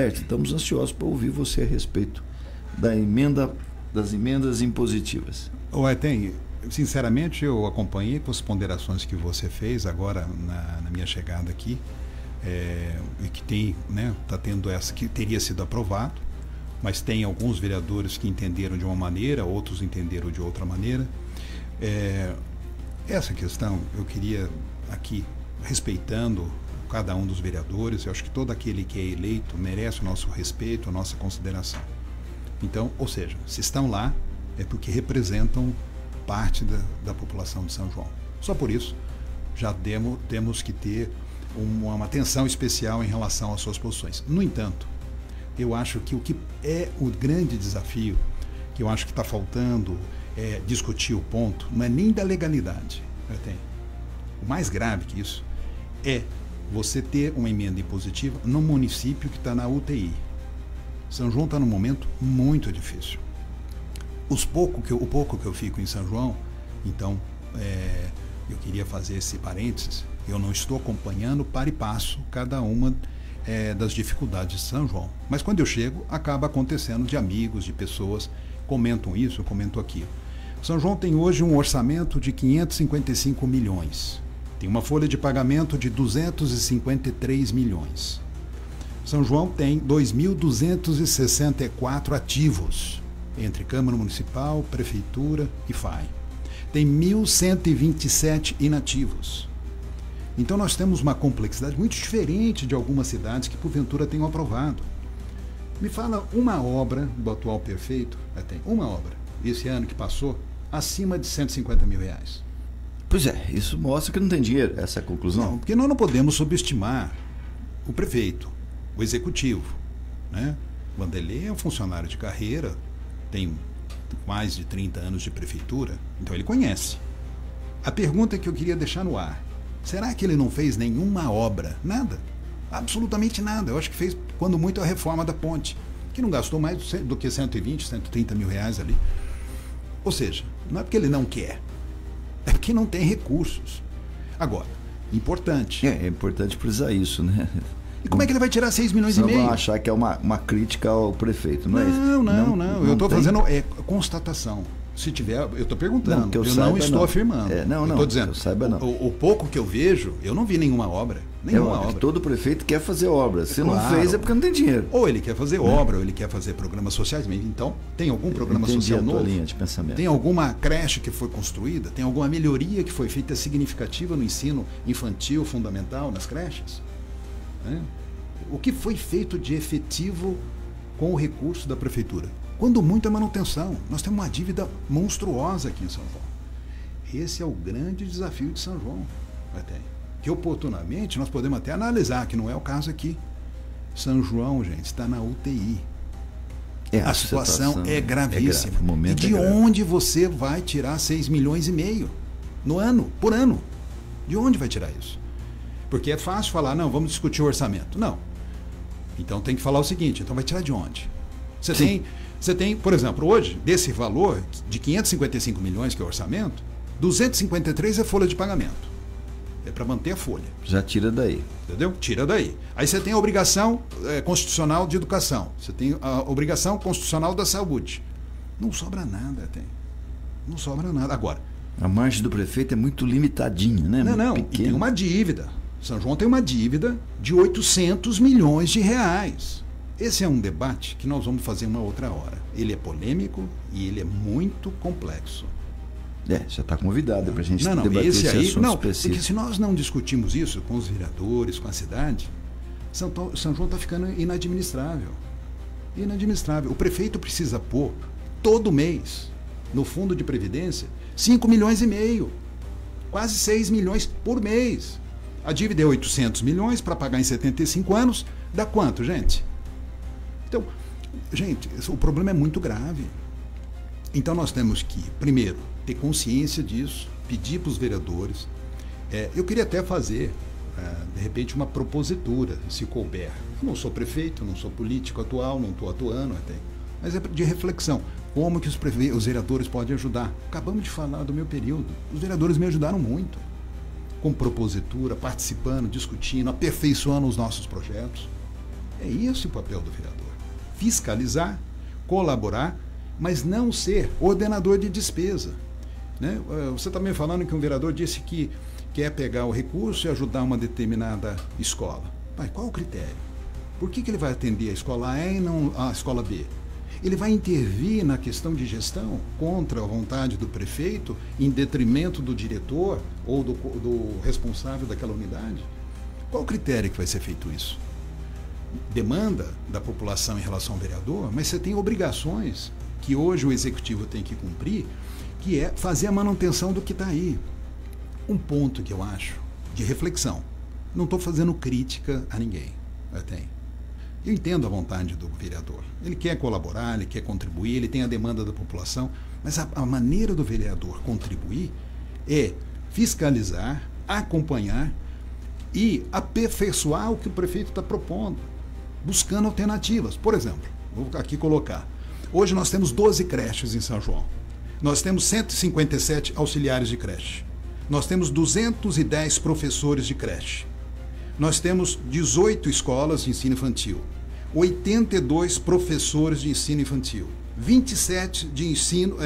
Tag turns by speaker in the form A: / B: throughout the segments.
A: Roberto, estamos ansiosos para ouvir você a respeito das emendas impositivas.
B: Sinceramente, eu acompanhei com as ponderações que você fez agora na minha chegada aqui, e que tem, né, tá tendo essa que teria sido aprovado, mas tem alguns vereadores que entenderam de uma maneira, outros entenderam de outra maneira. Essa questão eu queria aqui, respeitando cada um dos vereadores, eu acho que todo aquele que é eleito merece o nosso respeito, a nossa consideração. Então, ou seja, se estão lá, é porque representam parte da população de São João. Só por isso, já temos que ter uma atenção especial em relação às suas posições. No entanto, eu acho que o que é o grande desafio, que eu acho que está faltando discutir o ponto, não é nem da legalidade. O mais grave que isso é você ter uma emenda impositiva no município que está na UTI. São João está num momento muito difícil. O pouco que eu fico em São João, então, eu queria fazer esse parênteses, eu não estou acompanhando para e passo cada uma das dificuldades de São João. Mas quando eu chego, acaba acontecendo de amigos, de pessoas, comentam isso, comentam aquilo. São João tem hoje um orçamento de 555 milhões. Tem uma folha de pagamento de 253 milhões. São João tem 2.264 ativos, entre Câmara Municipal, Prefeitura e FAI. Tem 1.127 inativos. Então nós temos uma complexidade muito diferente de algumas cidades que porventura tenham aprovado. Me fala uma obra do atual prefeito, tem uma obra, esse ano que passou, acima de 150 mil reais.
A: Pois é, isso mostra que não tem dinheiro, essa é a conclusão.
B: Não, porque nós não podemos subestimar o prefeito, o executivo, né? Vanderlei é um funcionário de carreira, tem mais de 30 anos de prefeitura, então ele conhece. A pergunta que eu queria deixar no ar, será que ele não fez nenhuma obra? Nada, absolutamente nada. Eu acho que fez, quando muito, a reforma da ponte, que não gastou mais do que 120, 130 mil reais ali. Ou seja, não é porque ele não quer, é porque não tem recursos. Agora, importante.
A: É importante precisar isso, né?
B: E como é que ele vai tirar 6 milhões e meio?
A: Não vão achar que é uma crítica ao prefeito, não é isso?
B: Não. Eu estou fazendo constatação. Se tiver, eu estou perguntando. Eu não estou afirmando.
A: Não,
B: estou dizendo.
A: Eu saiba, não.
B: O pouco que eu vejo, eu não vi nenhuma obra. Nenhuma obra.
A: Todo prefeito quer fazer obra. Se não fez é porque não tem dinheiro.
B: Ou ele quer fazer obra, ou ele quer fazer programas sociais. Então, tem algum programa social novo?
A: Linha de pensamento.
B: Tem alguma creche que foi construída? Tem alguma melhoria que foi feita significativa no ensino infantil, fundamental, nas creches? O que foi feito de efetivo com o recurso da prefeitura? Quando muito é manutenção. Nós temos uma dívida monstruosa aqui em São João. Esse é o grande desafio de São João. Que oportunamente nós podemos até analisar, que não é o caso aqui. São João, gente, está na UTI. A situação é gravíssima. E de onde você vai tirar 6 milhões e meio no ano, por ano? De onde vai tirar isso? Porque é fácil falar, não, vamos discutir o orçamento. Não. Então tem que falar o seguinte, então vai tirar de onde? Você tem, por exemplo, hoje, desse valor de 555 milhões, que é o orçamento, 253 é folha de pagamento. É para manter a folha.
A: Já tira daí.
B: Entendeu? Tira daí. Aí você tem a obrigação constitucional de educação. Você tem a obrigação constitucional da saúde. Não sobra nada, Não sobra nada. Agora,
A: a margem do prefeito é muito limitadinha, né?
B: Não. E tem uma dívida. São João tem uma dívida de 800 milhões de reais. Esse é um debate que nós vamos fazer uma outra hora. Ele é polêmico e ele é muito complexo.
A: Já está convidado para a gente debater esse assunto específico.
B: Porque se nós não discutimos isso com os vereadores, com a cidade, São João está ficando inadministrável. Inadministrável. O prefeito precisa pôr, todo mês, no fundo de previdência, 5 milhões e meio. Quase 6 milhões por mês. A dívida é 800 milhões para pagar em 75 anos. Dá quanto, gente? Então, gente, o problema é muito grave. Então nós temos que, primeiro, ter consciência disso, pedir para os vereadores. Eu queria até fazer, de repente, uma propositura, se couber. Eu não sou prefeito, não sou político atual, não estou atuando até. Mas é de reflexão. Como que os vereadores podem ajudar? Acabamos de falar do meu período. Os vereadores me ajudaram muito. Com propositura, participando, discutindo, aperfeiçoando os nossos projetos. É esse o papel do vereador. Fiscalizar, colaborar, mas não ser ordenador de despesa. Né? Você está me falando que um vereador disse que quer pegar o recurso e ajudar uma determinada escola. Pai, qual o critério? Por que ele vai atender a escola A e não a escola B? Ele vai intervir na questão de gestão contra a vontade do prefeito, em detrimento do diretor ou do responsável daquela unidade? Qual o critério que vai ser feito isso? Demanda da população em relação ao vereador, mas você tem obrigações que hoje o executivo tem que cumprir, que é fazer a manutenção do que está aí. Um ponto que eu acho de reflexão. Não estou fazendo crítica a ninguém. Eu entendo a vontade do vereador. Ele quer colaborar, ele quer contribuir, ele tem a demanda da população, mas a maneira do vereador contribuir é fiscalizar, acompanhar e aperfeiçoar o que o prefeito está propondo, buscando alternativas. Por exemplo, vou aqui colocar. Hoje nós temos 12 creches em São João. Nós temos 157 auxiliares de creche. Nós temos 210 professores de creche. Nós temos 18 escolas de ensino infantil, 82 professores de ensino infantil, 27 de ensino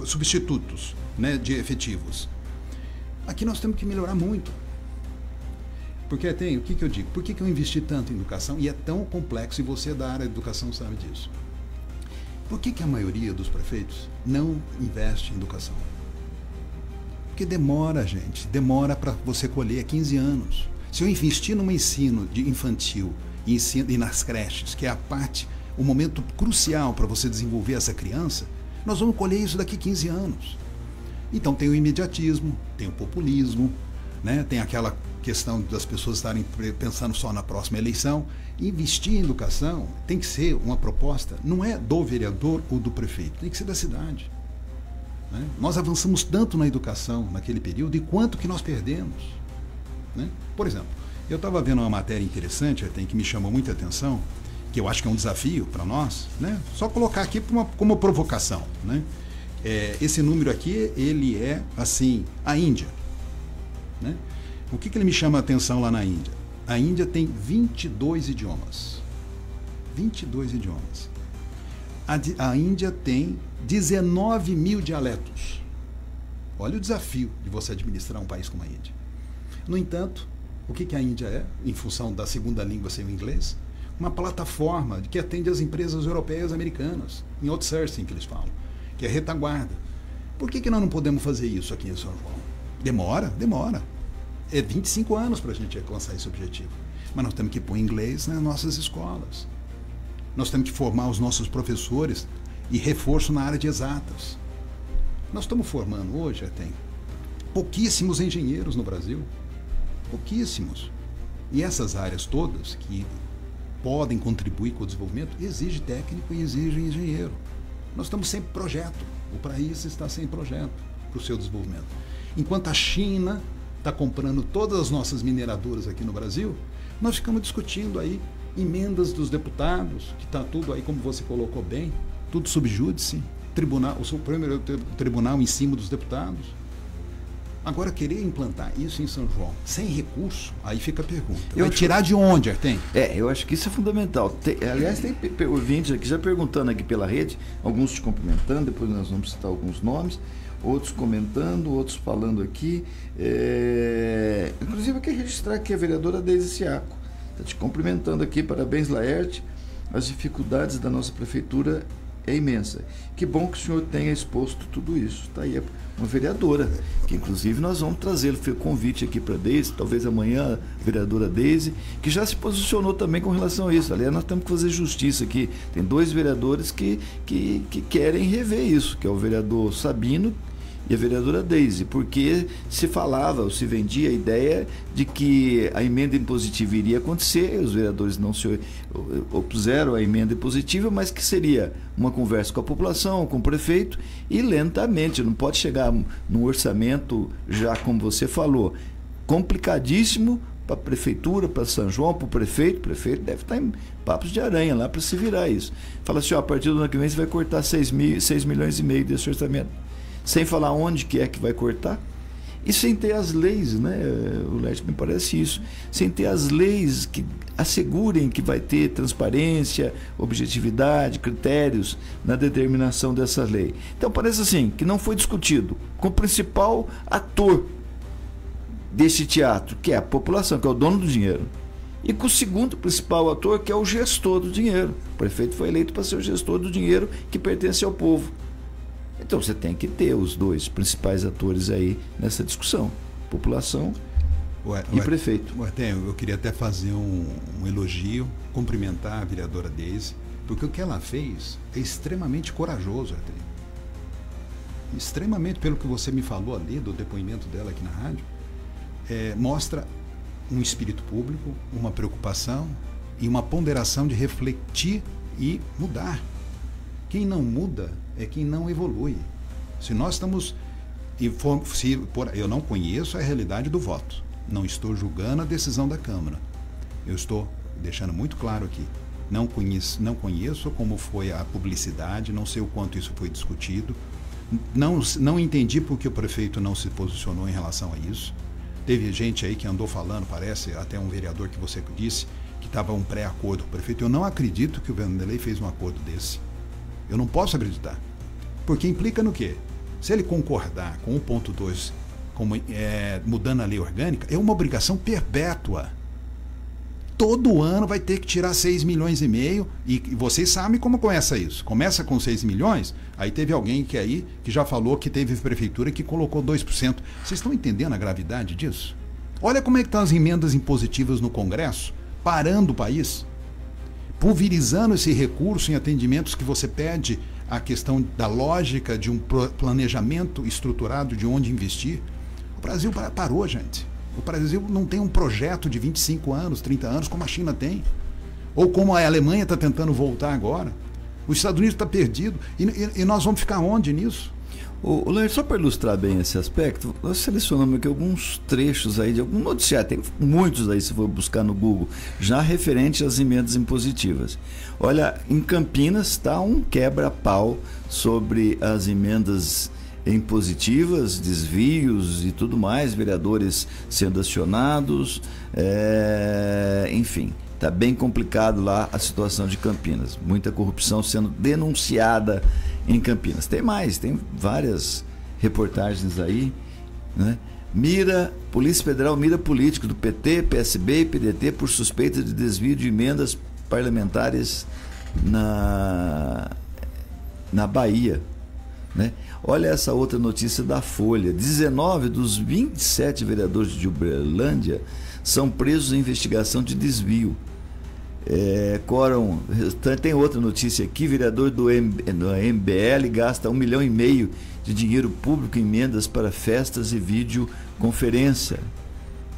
B: substitutos, né, de efetivos. Aqui nós temos que melhorar muito. Porque o que eu digo? Por que eu investi tanto em educação? E é tão complexo, e você da área de educação sabe disso. Por que a maioria dos prefeitos não investe em educação? Porque demora, gente. Demora para você colher 15 anos. Se eu investir no ensino de infantil e nas creches, que é o momento crucial para você desenvolver essa criança, nós vamos colher isso daqui 15 anos. Então tem o imediatismo, tem o populismo, né? Tem aquela questão das pessoas estarem pensando só na próxima eleição. Investir em educação tem que ser uma proposta, não é do vereador ou do prefeito, tem que ser da cidade. Né? Nós avançamos tanto na educação naquele período e quanto que nós perdemos. Né? Por exemplo, eu estava vendo uma matéria interessante, que me chamou muita atenção, que eu acho que é um desafio para nós, né? Só colocar aqui como provocação. Né? Esse número aqui, ele é assim, a Índia. Né? O que ele me chama a atenção lá na Índia? A Índia tem 22 idiomas. 22 idiomas. A Índia tem 19 mil dialetos. Olha o desafio de você administrar um país como a Índia. No entanto, o que a Índia é, em função da segunda língua ser o inglês? Uma plataforma que atende as empresas europeias e americanas, em outsourcing que eles falam, que é retaguarda. Por que nós não podemos fazer isso aqui em São João? Demora? Demora. É 25 anos para a gente alcançar esse objetivo. Mas nós temos que pôr inglês nas nossas escolas. Nós temos que formar os nossos professores e reforço na área de exatas. Nós estamos formando hoje, pouquíssimos engenheiros no Brasil. Pouquíssimos. E essas áreas todas que podem contribuir com o desenvolvimento exigem técnico e exigem engenheiro. Nós estamos sem projeto. O país está sem projeto para o seu desenvolvimento. Enquanto a China está comprando todas as nossas mineradoras aqui no Brasil, nós ficamos discutindo aí emendas dos deputados, que está tudo aí, como você colocou bem, tudo sub júdice, o Supremo Tribunal em cima dos deputados. Agora, querer implantar isso em São João, sem recurso, aí fica a pergunta. Vai tirar de onde, Artem?
A: Eu acho que isso é fundamental. Aliás, tem ouvintes aqui já perguntando aqui pela rede, alguns te cumprimentando, depois nós vamos citar alguns nomes, outros comentando, outros falando aqui. Inclusive, eu quero registrar aqui a vereadora Deise Siaco. Está te cumprimentando aqui, parabéns, Laerte. As dificuldades da nossa prefeitura é imensa. Que bom que o senhor tenha exposto tudo isso. Está aí uma vereadora, que inclusive nós vamos trazê-lo, foi o convite aqui para a Deise, talvez amanhã a vereadora Deise, que já se posicionou também com relação a isso. Aliás, nós temos que fazer justiça aqui. Tem dois vereadores que querem rever isso, que é o vereador Sabino e a vereadora Deise, porque se falava, ou se vendia a ideia de que a emenda impositiva iria acontecer, os vereadores não se opuseram à emenda impositiva, mas que seria uma conversa com a população, com o prefeito, e lentamente, não pode chegar num orçamento, já como você falou, complicadíssimo para a prefeitura, para São João, para o prefeito deve estar em papos de aranha lá para se virar isso. Fala assim, a partir do ano que vem você vai cortar 6 milhões e meio desse orçamento. Sem falar onde que é que vai cortar. E sem ter as leis, né, o Leste, me parece isso, sem ter as leis que assegurem que vai ter transparência, objetividade, critérios na determinação dessa lei. Então parece assim, que não foi discutido com o principal ator desse teatro, que é a população, que é o dono do dinheiro, e com o segundo principal ator, que é o gestor do dinheiro. O prefeito foi eleito para ser o gestor do dinheiro que pertence ao povo. Então você tem que ter os dois principais atores aí nessa discussão, população e prefeito.
B: Eu queria até fazer um elogio, cumprimentar a vereadora Deise, porque o que ela fez é extremamente corajoso, Arthur. Extremamente, pelo que você me falou ali, do depoimento dela aqui na rádio, mostra um espírito público, uma preocupação e uma ponderação de refletir e mudar. Quem não muda é quem não evolui. Se nós estamos... eu não conheço a realidade do voto. Não estou julgando a decisão da Câmara. Eu estou deixando muito claro aqui. Não conheço como foi a publicidade, não sei o quanto isso foi discutido. Não entendi por que o prefeito não se posicionou em relação a isso. Teve gente aí que andou falando, parece, até um vereador que você disse, que estava um pré-acordo com o prefeito. Eu não acredito que o Vanderlei fez um acordo desse. Eu não posso acreditar. Porque implica no quê? Se ele concordar com 1.2, mudando a lei orgânica, é uma obrigação perpétua. Todo ano vai ter que tirar 6,5 milhões e vocês sabem como começa isso. Começa com 6 milhões, aí teve alguém que já falou que teve prefeitura que colocou 2%. Vocês estão entendendo a gravidade disso? Olha como é que estão as emendas impositivas no Congresso, parando o país, pulverizando esse recurso em atendimentos que você pede a questão da lógica de um planejamento estruturado de onde investir. O Brasil parou, gente. O Brasil não tem um projeto de 25 anos, 30 anos, como a China tem. Ou como a Alemanha está tentando voltar agora. Os Estados Unidos está perdido. E nós vamos ficar onde nisso?
A: Ler, só para ilustrar bem esse aspecto, nós selecionamos aqui alguns trechos aí de algum noticiário, tem muitos aí se for buscar no Google, já referente às emendas impositivas. Olha, em Campinas está um quebra-pau sobre as emendas impositivas, desvios e tudo mais, vereadores sendo acionados, enfim, está bem complicado lá a situação de Campinas, muita corrupção sendo denunciada em Campinas. Tem mais, tem várias reportagens aí, né? Polícia Federal mira político do PT, PSB e PDT por suspeita de desvio de emendas parlamentares na Bahia, né? Olha essa outra notícia da Folha: 19 dos 27 vereadores de Uberlândia são presos em investigação de desvio. Tem outra notícia aqui: vereador do MBL gasta 1,5 milhão de dinheiro público em emendas para festas e videoconferência,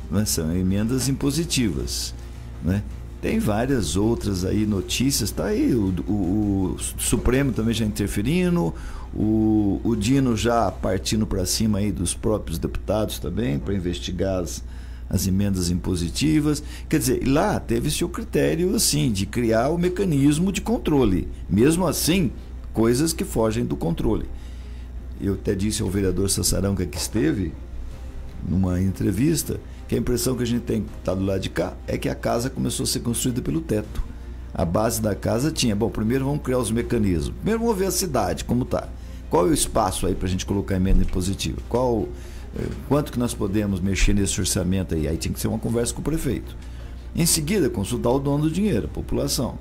A: né? São emendas impositivas, né? Tem várias outras aí notícias, tá aí o Supremo também já interferindo, o Dino já partindo para cima aí dos próprios deputados também para investigar as emendas impositivas. Quer dizer, lá teve-se o critério assim de criar o mecanismo de controle, mesmo assim coisas que fogem do controle. Eu até disse ao vereador Sassarão que aqui esteve numa entrevista que a impressão que a gente tem, tá do lado de cá, é que a casa começou a ser construída pelo teto. A base da casa tinha, primeiro vamos criar os mecanismos, primeiro vamos ver a cidade como está, qual é o espaço aí para a gente colocar emenda impositiva, quanto que nós podemos mexer nesse orçamento aí tinha que ser uma conversa com o prefeito. Em seguida, consultar o dono do dinheiro, a população,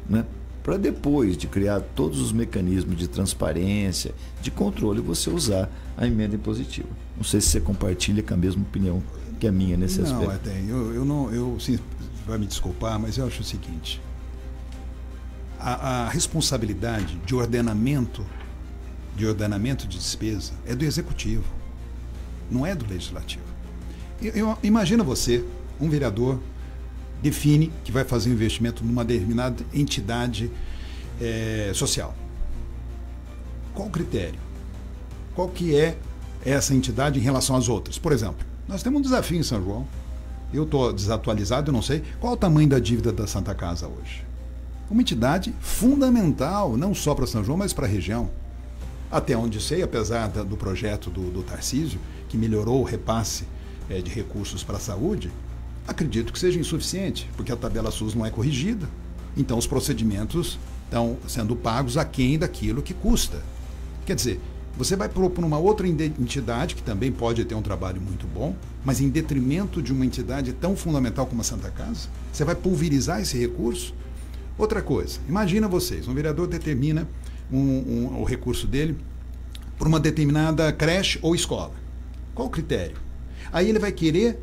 A: né? Para depois de criar todos os mecanismos de transparência, de controle, você usar a emenda impositiva. Não sei se você compartilha com a mesma opinião que a minha nesse aspecto.
B: Não, sim, vai me desculpar, mas eu acho o seguinte: a responsabilidade de ordenamento de despesa é do executivo, não é do legislativo. Imagina você, um vereador, define que vai fazer um investimento numa determinada entidade social. Qual o critério? Qual que é essa entidade em relação às outras? Por exemplo, nós temos um desafio em São João. Eu estou desatualizado, eu não sei. Qual o tamanho da dívida da Santa Casa hoje? Uma entidade fundamental, não só para São João, mas para a região. Até onde sei, apesar do projeto do Tarcísio, que melhorou o repasse de recursos para a saúde, acredito que seja insuficiente, porque a tabela SUS não é corrigida. Então os procedimentos estão sendo pagos aquém daquilo que custa. Quer dizer, você vai propor uma outra entidade que também pode ter um trabalho muito bom, mas em detrimento de uma entidade tão fundamental como a Santa Casa? Você vai pulverizar esse recurso? Outra coisa, imagina vocês, um vereador determina o recurso dele por uma determinada creche ou escola. Qual o critério? Aí ele vai querer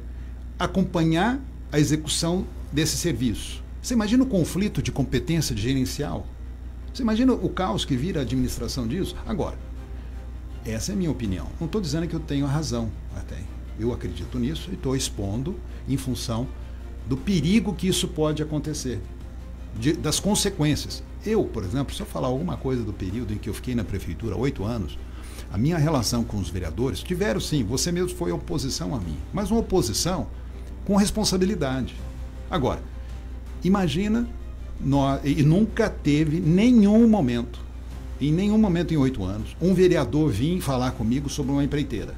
B: acompanhar a execução desse serviço. Você imagina o conflito de competência de gerencial? Você imagina o caos que vira a administração disso? Agora, essa é a minha opinião. Não estou dizendo que eu tenho a razão. Até. Eu acredito nisso e estou expondo em função do perigo que isso pode acontecer, das consequências. Eu, por exemplo, se eu falar alguma coisa do período em que eu fiquei na prefeitura há 8 anos, a minha relação com os vereadores, tiveram sim, você mesmo foi oposição a mim, mas uma oposição com responsabilidade. Agora, imagina, e nunca teve nenhum momento, em nenhum momento em 8 anos, um vereador vir falar comigo sobre uma empreiteira.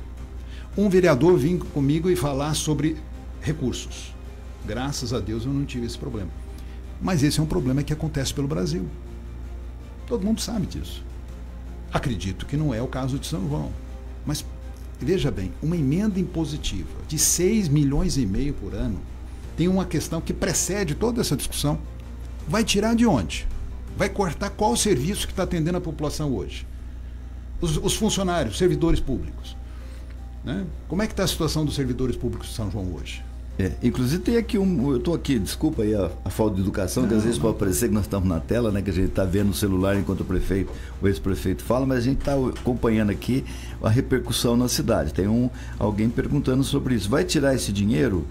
B: Um vereador vir comigo e falar sobre recursos. Graças a Deus eu não tive esse problema. Mas esse é um problema que acontece pelo Brasil. Todo mundo sabe disso. Acredito que não é o caso de São João. Mas, veja bem, uma emenda impositiva de 6,5 milhões por ano tem uma questão que precede toda essa discussão. Vai tirar de onde? Vai cortar qual serviço que está atendendo a população hoje? Os funcionários, servidores públicos. Né? Como é que está a situação dos servidores públicos de São João hoje?
A: Inclusive tem aqui eu estou aqui, desculpa aí a falta de educação, que às vezes pode parecer que nós estamos na tela, né, que a gente está vendo o celular enquanto o ex-prefeito fala, mas a gente está acompanhando aqui a repercussão na cidade. Tem alguém perguntando sobre isso. Vai tirar esse dinheiro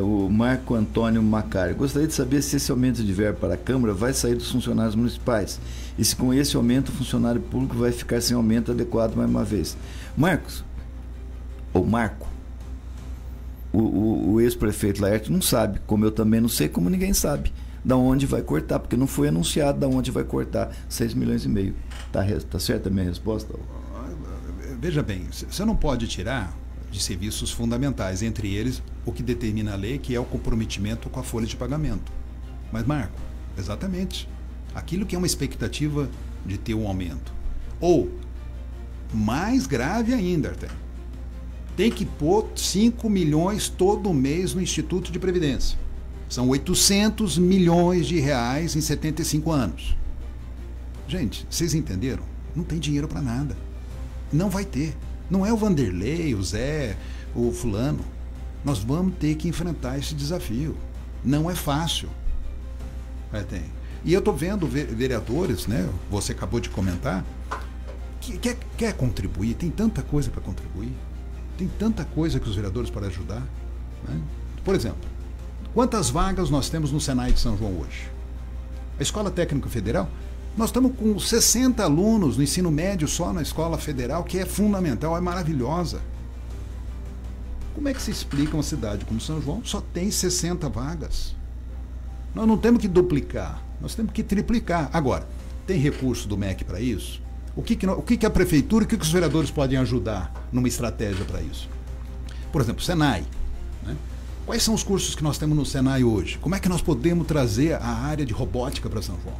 A: o Marco Antônio Macari. Gostaria de saber se esse aumento de verba para a Câmara vai sair dos funcionários municipais e se com esse aumento o funcionário público vai ficar sem aumento adequado mais uma vez. Marco, o ex-prefeito Laerte não sabe, como eu também não sei, como ninguém sabe, da onde vai cortar, porque não foi anunciado da onde vai cortar 6,5 milhões. Tá certa a minha resposta?
B: Veja bem, você não pode tirar de serviços fundamentais, entre eles o que determina a lei, que é o comprometimento com a folha de pagamento. Mas, Marco, exatamente, aquilo que é uma expectativa de ter um aumento. Ou, mais grave ainda, até, tem que pôr 5 milhões todo mês no Instituto de Previdência. São 800 milhões de reais em 75 anos. Gente, vocês entenderam? Não tem dinheiro para nada. Não vai ter. Não é o Vanderlei, o Zé, o fulano. Nós vamos ter que enfrentar esse desafio. Não é fácil. E eu estou vendo vereadores, né? Você acabou de comentar, que quer contribuir, tem tanta coisa para contribuir. Tem tanta coisa que os vereadores podem ajudar. Né? Por exemplo, quantas vagas nós temos no Senai de São João hoje? A Escola Técnica Federal, nós estamos com 60 alunos no ensino médio só na Escola Federal, que é fundamental, é maravilhosa. Como é que se explica uma cidade como São João só tem 60 vagas? Nós não temos que duplicar, nós temos que triplicar. Agora, tem recurso do MEC para isso? O que a prefeitura, o que os vereadores podem ajudar numa estratégia para isso? Por exemplo, Senai. Né? Quais são os cursos que nós temos no Senai hoje? Como é que nós podemos trazer a área de robótica para São João?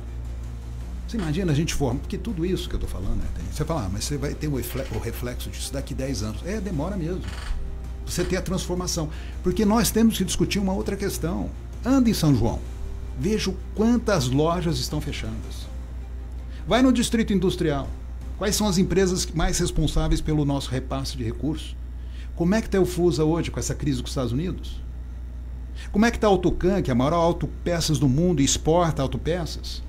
B: Você imagina a gente forma, porque tudo isso que eu estou falando, né, você fala, mas você vai ter o reflexo disso daqui 10 anos. Demora mesmo. Você ter a transformação. Porque nós temos que discutir uma outra questão. Anda em São João. Veja quantas lojas estão fechadas. Vai no Distrito Industrial. Quais são as empresas mais responsáveis pelo nosso repasse de recursos? Como é que está o Fusa hoje com essa crise com os Estados Unidos? Como é que está a Autocan, que é a maior autopeças do mundo e exporta autopeças?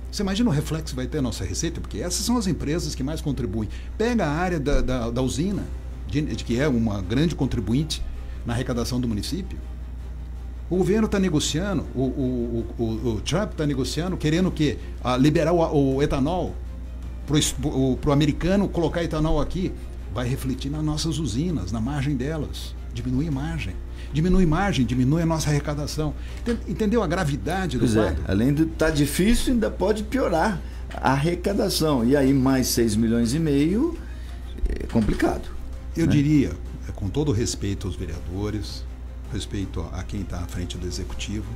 B: Você imagina o reflexo que vai ter a nossa receita? Porque essas são as empresas que mais contribuem. Pega a área da usina, que é uma grande contribuinte na arrecadação do município. O governo está negociando, o Trump está negociando, querendo o quê? Liberar o etanol para o americano colocar etanol aqui. Vai refletir nas nossas usinas, na margem delas. Diminui a margem. Diminui a nossa arrecadação. Entendeu a gravidade do quadro?
A: Além de estar difícil, ainda pode piorar a arrecadação. E aí mais 6,5 milhões, é complicado.
B: Eu
A: né?
B: diria, com todo respeito aos vereadores, respeito a quem está à frente do executivo,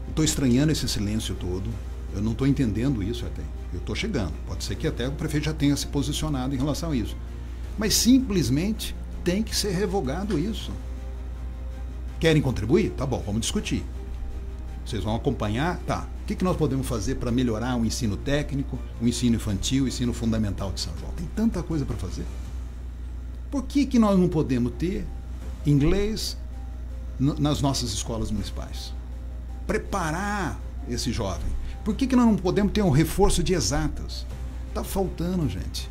B: estou estranhando esse silêncio todo, eu não estou entendendo isso até. Eu estou chegando, pode ser que até o prefeito já tenha se posicionado em relação a isso. Mas simplesmente tem que ser revogado isso. Querem contribuir? Tá bom, vamos discutir. Vocês vão acompanhar? Tá. O que nós podemos fazer para melhorar o ensino técnico, o ensino infantil, o ensino fundamental de São João? Tem tanta coisa para fazer. Por que nós não podemos ter inglês nas nossas escolas municipais? Preparar esse jovem. Por que nós não podemos ter um reforço de exatas? Está faltando, gente.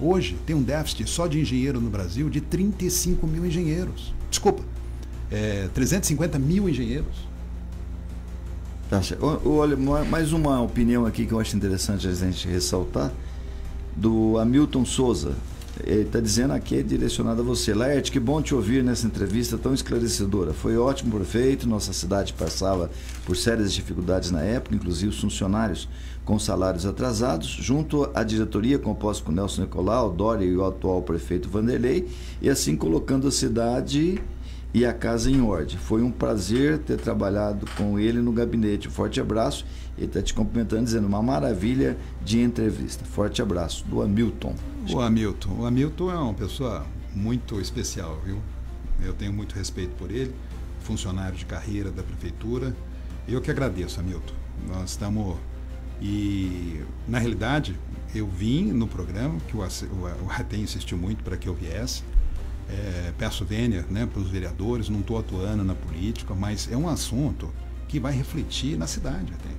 B: Hoje tem um déficit só de engenheiro no Brasil de 35 mil engenheiros. Desculpa, 350 mil engenheiros.
A: Tá, olha, mais uma opinião aqui que eu acho interessante a gente ressaltar, do Hamilton Souza. Ele está dizendo aqui, é direcionado a você. Laerte, que bom te ouvir nessa entrevista tão esclarecedora. Foi ótimo, prefeito. Nossa cidade passava por sérias dificuldades na época, inclusive os funcionários com salários atrasados, junto à diretoria composta por Nelson Nicolau, Dória e o atual prefeito Vanderlei, e assim colocando a cidade e a casa em ordem. Foi um prazer ter trabalhado com ele no gabinete. Um forte abraço. Ele está te cumprimentando, dizendo uma maravilha de entrevista. Forte abraço, do Hamilton.
B: O Hamilton é uma pessoa muito especial, viu? Eu tenho muito respeito por ele, funcionário de carreira da prefeitura. Eu que agradeço, Hamilton. Nós estamos... E, na realidade, eu vim no programa, que o ATEM insistiu muito para que eu viesse. Peço vênia, né, para os vereadores, não estou atuando na política, mas é um assunto que vai refletir na cidade até.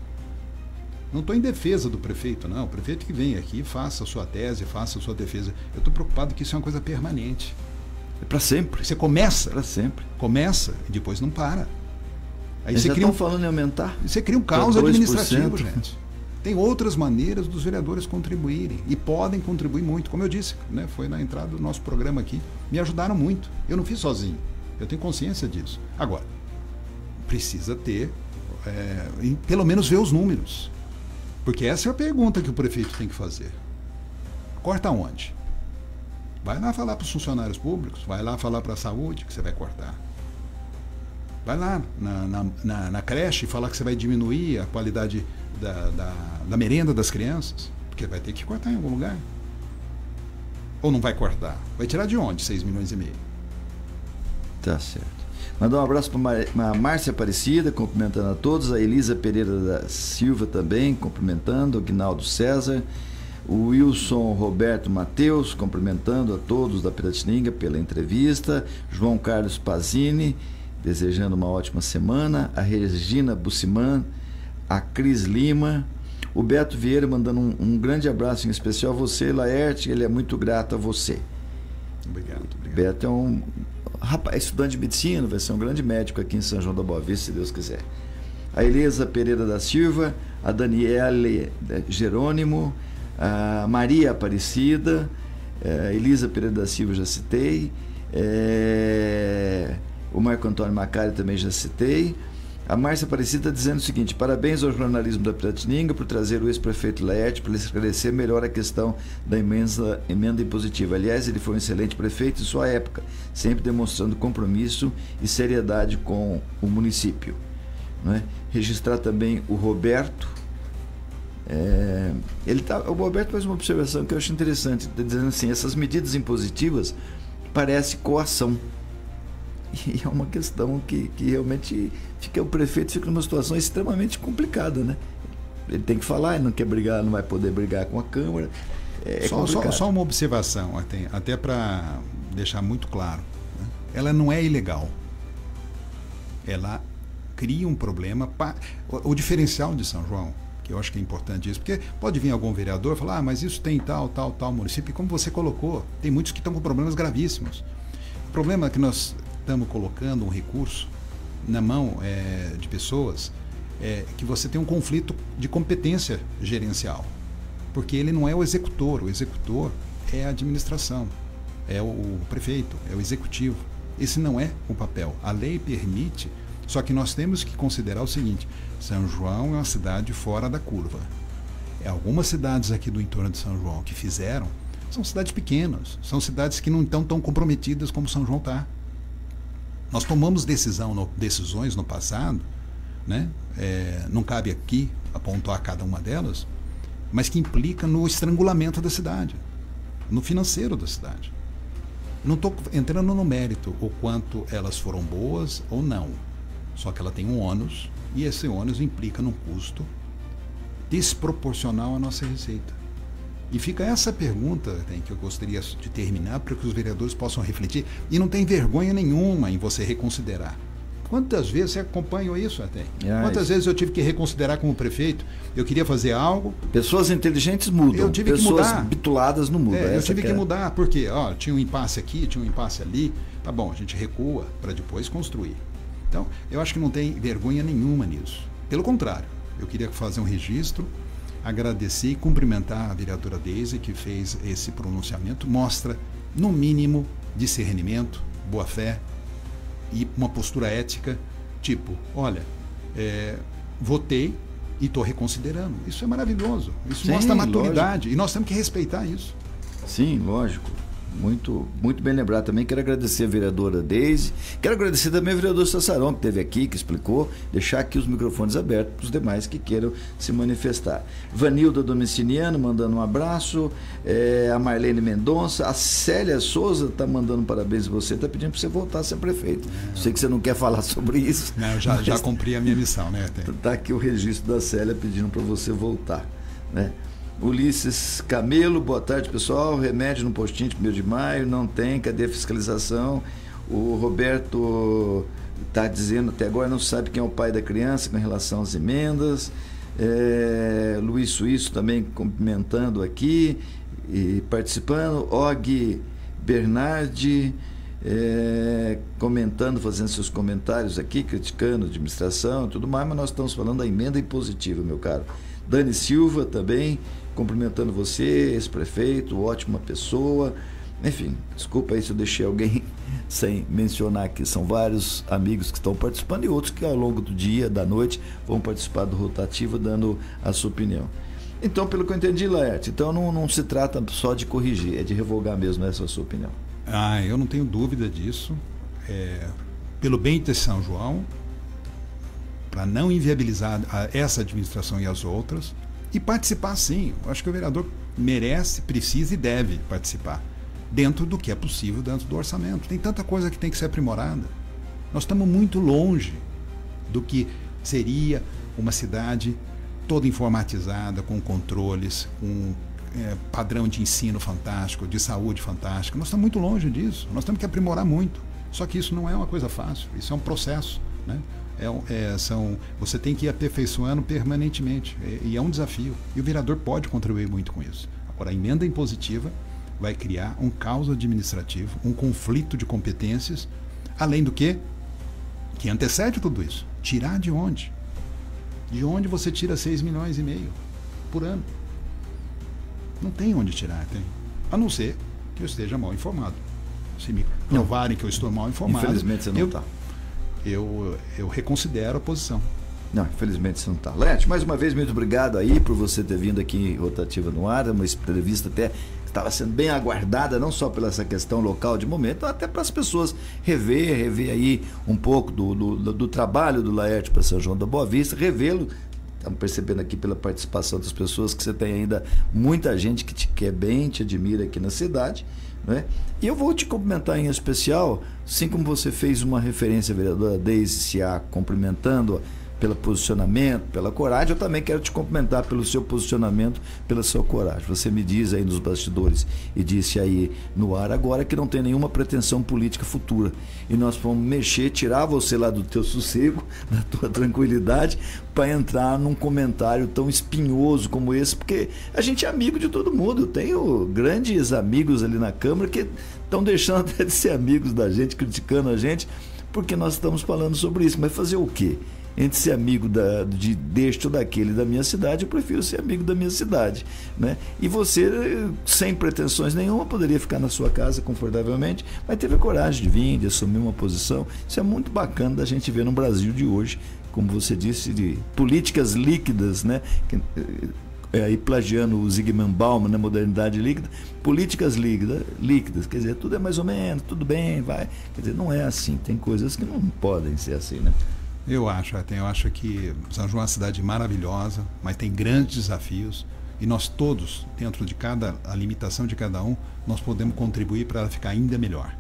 B: Não estou em defesa do prefeito, não. O prefeito que vem aqui faça a sua tese, faça a sua defesa. Eu estou preocupado que isso é uma coisa permanente.
A: É para sempre.
B: Você começa.
A: Para sempre.
B: Começa e depois não para. Aí
A: você cria falando em aumentar.
B: Você cria um caos administrativo, gente. Tem outras maneiras dos vereadores contribuírem e podem contribuir muito. Como eu disse, né, foi na entrada do nosso programa aqui. Me ajudaram muito. Eu não fiz sozinho. Eu tenho consciência disso. Agora, precisa ter, pelo menos ver os números. Porque essa é a pergunta que o prefeito tem que fazer. Corta onde? Vai lá falar para os funcionários públicos, vai lá falar para a saúde que você vai cortar. Vai lá na creche falar que você vai diminuir a qualidade da merenda das crianças, porque vai ter que cortar em algum lugar. Ou não vai cortar? Vai tirar de onde 6,5 milhões?
A: Tá certo. Mandar um abraço para a Márcia Aparecida, cumprimentando a todos, a Elisa Pereira da Silva também, cumprimentando, o Aguinaldo César, o Wilson Roberto Mateus, cumprimentando a todos da Piratininga pela entrevista, João Carlos Pazini, desejando uma ótima semana, a Regina Buciman, a Cris Lima, o Beto Vieira mandando um grande abraço em especial a você, Laerte, ele é muito grato a você.
B: Obrigado.
A: Beto é um rapaz, estudante de medicina, vai ser um grande médico aqui em São João da Boa Vista, se Deus quiser. A Elisa Pereira da Silva, a Daniele Jerônimo, a Maria Aparecida, a Elisa Pereira da Silva já citei, o Marco Antônio Macari também já citei. A Márcia Aparecida dizendo o seguinte: parabéns ao jornalismo da Piratininga por trazer o ex-prefeito Laerte para esclarecer melhor a questão da emenda impositiva. Aliás, ele foi um excelente prefeito em sua época, sempre demonstrando compromisso e seriedade com o município. Não é? Registrar também o Roberto. O Roberto faz uma observação que eu acho interessante, dizendo assim: essas medidas impositivas parecem coação. E é uma questão que realmente o prefeito fica numa situação extremamente complicada, né? Ele tem que falar, ele não quer brigar, não vai poder brigar com a Câmara.
B: Só uma observação, até para deixar muito claro, né? Ela não é ilegal. Ela cria um problema. O diferencial de São João, que eu acho que é importante isso, porque pode vir algum vereador e falar: mas isso tem tal município, e como você colocou, tem muitos que estão com problemas gravíssimos. O problema é que nós estamos colocando um recurso na mão de pessoas que você tem um conflito de competência gerencial, porque ele não é o executor é a administração, é o prefeito, é o executivo. Esse não é o papel. A lei permite, só que nós temos que considerar o seguinte: São João é uma cidade fora da curva. Algumas cidades aqui do entorno de São João que fizeram São cidades pequenas, são cidades que não estão tão comprometidas como São João está. Nós tomamos decisões no passado, né? Não cabe aqui apontar cada uma delas, mas que implica no estrangulamento da cidade, no financeiro da cidade. Não estou entrando no mérito o quanto elas foram boas ou não, só que ela tem um ônus, e esse ônus implica num custo desproporcional à nossa receita. E fica essa pergunta que eu gostaria de terminar para que os vereadores possam refletir, e não tem vergonha nenhuma em você reconsiderar. Quantas vezes você acompanhou isso até? Quantas vezes eu tive que reconsiderar como prefeito? Eu queria fazer algo.
C: Pessoas inteligentes mudam.
B: Eu tive
C: pessoas
B: que mudar.
C: Bituladas não mudam.
B: Eu tive que mudar, porque tinha um impasse aqui, tinha um impasse ali. Tá bom, a gente recua para depois construir. Então, eu acho que não tem vergonha nenhuma nisso. Pelo contrário, eu queria fazer um registro, agradecer e cumprimentar a vereadora Deise, que fez esse pronunciamento. Mostra, no mínimo, discernimento, boa-fé e uma postura ética, tipo, olha, votei e estou reconsiderando. Isso é maravilhoso. Isso mostra maturidade. Lógico. E nós temos que respeitar isso.
C: Sim, lógico. Muito, muito bem lembrado também. Quero agradecer a vereadora Deise. Quero agradecer também ao vereador Sassarão, que esteve aqui, que explicou. Deixar aqui os microfones abertos para os demais que queiram se manifestar. Vanilda Domiciliano mandando um abraço. A Marlene Mendonça. A Célia Souza está mandando parabéns a você. Está pedindo para você voltar a ser prefeito. Sei que você não quer falar sobre isso.
B: Não, já cumpri a minha missão, né?
C: Está aqui o registro da Célia pedindo para você voltar, né? Ulisses Camelo, boa tarde pessoal, remédio no postinho de 1º de maio, não tem, cadê a fiscalização? O Roberto está dizendo até agora não sabe quem é o pai da criança com relação às emendas. Luiz Suíço também cumprimentando aqui e participando. Og Bernardi comentando, fazendo seus comentários aqui, criticando a administração e tudo mais, mas nós estamos falando da emenda impositiva, meu caro. Dani Silva também cumprimentando você, ex-prefeito, ótima pessoa. Enfim, desculpa aí se eu deixei alguém sem mencionar aqui. São vários amigos que estão participando e outros que ao longo do dia, da noite, vão participar do rotativo dando a sua opinião. Então, pelo que eu entendi, Laerte, então não se trata só de corrigir, é de revogar mesmo, essa é a sua opinião.
B: Eu não tenho dúvida disso. Pelo bem de São João, para não inviabilizar essa administração e as outras, e participar sim. Eu acho que o vereador merece, precisa e deve participar, dentro do que é possível, dentro do orçamento. Tem tanta coisa que tem que ser aprimorada. Nós estamos muito longe do que seria uma cidade toda informatizada, com controles, com padrão de ensino fantástico, de saúde fantástica. Nós estamos muito longe disso. Nós temos que aprimorar muito. Só que isso não é uma coisa fácil, isso é um processo, né? Você tem que ir aperfeiçoando permanentemente, e é um desafio, e o vereador pode contribuir muito com isso. Agora, a emenda impositiva vai criar um caos administrativo, um conflito de competências, além do que antecede tudo isso. Tirar de onde? De onde você tira 6,5 milhões por ano? Não tem onde tirar, tem. A não ser que eu esteja mal informado. Se me provarem que eu estou mal informado,
C: infelizmente você não está.
B: Eu reconsidero a posição.
C: Não, infelizmente você não está. Laerte, mais uma vez, muito obrigado aí por você ter vindo aqui em Rotativa no Ar, uma entrevista até que estava sendo bem aguardada, não só pela essa questão local de momento, até para as pessoas rever aí um pouco do trabalho do Laerte para São João da Boa Vista, revê-lo. Estamos percebendo aqui pela participação das pessoas que você tem ainda muita gente que te quer bem, te admira aqui na cidade, né? E eu vou te cumprimentar em especial, assim como você fez uma referência, vereadora Deise Ciá, cumprimentando pelo posicionamento, pela coragem, eu também quero te cumprimentar pelo seu posicionamento, pela sua coragem. Você me diz aí nos bastidores e disse aí no ar agora que não tem nenhuma pretensão política futura. E nós vamos mexer, tirar você lá do teu sossego, da tua tranquilidade, para entrar num comentário tão espinhoso como esse, porque a gente é amigo de todo mundo. Eu tenho grandes amigos ali na Câmara que estão deixando até de ser amigos da gente, criticando a gente, porque nós estamos falando sobre isso. Mas fazer o quê? Entre ser amigo deste ou daquele da minha cidade, eu prefiro ser amigo da minha cidade, né? E você, sem pretensões nenhuma, poderia ficar na sua casa confortavelmente, mas teve a coragem de vir, de assumir uma posição. Isso é muito bacana da gente ver no Brasil de hoje, como você disse, de políticas líquidas, né? aí plagiando o Zygmunt Bauman na Modernidade Líquida, políticas líquidas, quer dizer, tudo é mais ou menos, tudo bem, vai. Quer dizer, não é assim, tem coisas que não podem ser assim, né?
B: Eu acho que São João é uma cidade maravilhosa, mas tem grandes desafios, e nós todos, dentro de a limitação de cada um, nós podemos contribuir para ela ficar ainda melhor.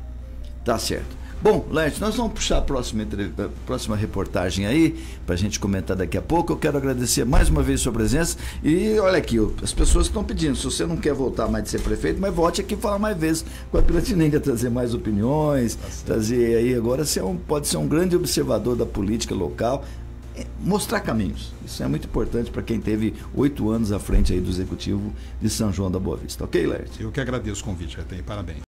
C: Tá certo. Bom, Laerte, nós vamos puxar a próxima reportagem aí, para a gente comentar daqui a pouco. Eu quero agradecer mais uma vez a sua presença. E olha aqui, as pessoas estão pedindo, se você não quer voltar mais de ser prefeito, mas volte aqui falar mais vezes com a Piratininga, trazer mais opiniões, trazer aí, agora você pode ser um grande observador da política local, mostrar caminhos. Isso é muito importante para quem teve 8 anos à frente aí do Executivo de São João da Boa Vista. Ok, Laerte?
B: Eu que agradeço o convite, parabéns.